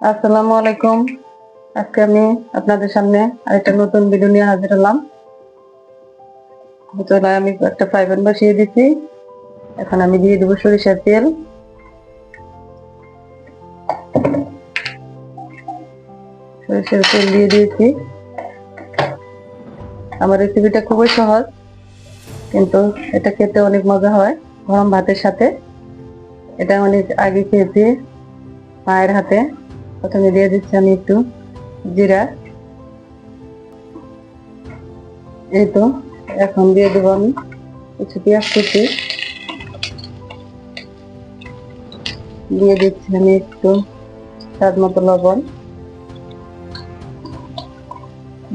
আসসালামু আলাইকুম। আজকে আমি আপনাদের সামনে আরেকটা নতুন ভিডিও নিয়ে হাজির হলাম। চুলায় আমি একটা ফ্রাই প্যান বসিয়ে দিচ্ছি। এখন আমি দিয়ে দেবো সরিষার তেল। সরিষার তেল দিয়ে দিয়েছি। আমার রেসিপিটা খুবই সহজ, কিন্তু এটা খেতে অনেক মজা হয় গরম ভাতের সাথে। এটা অনেক আগে খেয়েছি মায়ের হাতে। প্রথমে দিয়ে দিচ্ছি আমি একটু জিরা। এই তো, এখন দিয়ে দেবো আমি কিছু পেঁয়াজ কুচি। দিয়ে দিচ্ছি আমি একটু স্বাদ মতো লবণ।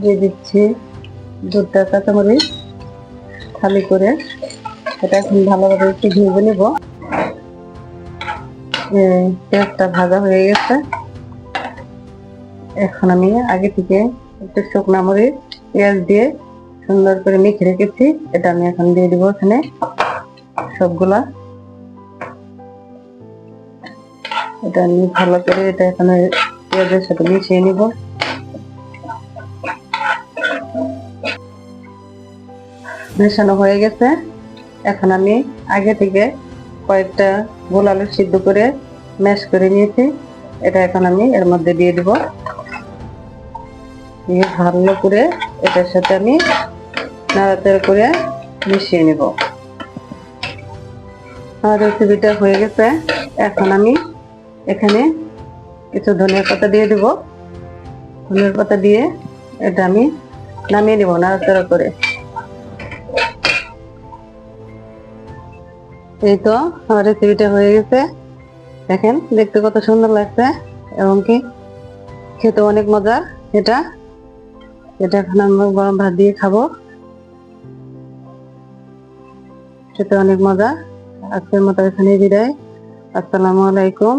দিয়ে দিচ্ছি দুটা কাঁচামরিচ খালি করে। এটা এখন ভালোভাবে একটু ভেজে নেব। পেঁয়াজটা ভাজা হয়ে গেছে। এখন আমি আগে থেকে একটু শুকনো মরিচ পেঁয়াজ দিয়ে সুন্দর করে মেখে রেখেছি, এটা আমি এখন দিয়ে দিব এখানে সবগুলা। এটা আমি ভালো করে এটা এখানে পেঁয়াজের সাথে মিশিয়ে নিব। মেশানো হয়ে গেছে। এখন আমি আগে থেকে কয়েকটা গোল আলু সিদ্ধ করে ম্যাশ করে নিয়েছি, এটা এখন আমি এর মধ্যে দিয়ে দিব। দিয়ে ভালো করে এটার সাথে আমি নাড়াচাড়া করে মিশিয়ে নেব। আমার রেসিপিটা হয়ে গেছে। এখন আমি এখানে কিছু ধনিয়া পাতা দিয়ে দেব। ধনিয়া পাতা দিয়ে এটা আমি নামিয়ে নেব নাড়াচাড়া করে। এই তো, আমার রেসিপিটা হয়ে গেছে। দেখেন দেখতে কত সুন্দর লাগছে এবং কি খেতে অনেক মজা। এটা এটা এখন আমরা গরম ভাত দিয়ে খাবো, খেতে অনেক মজা। আজকের মতো এখানে বিদায়। আসসালামু আলাইকুম।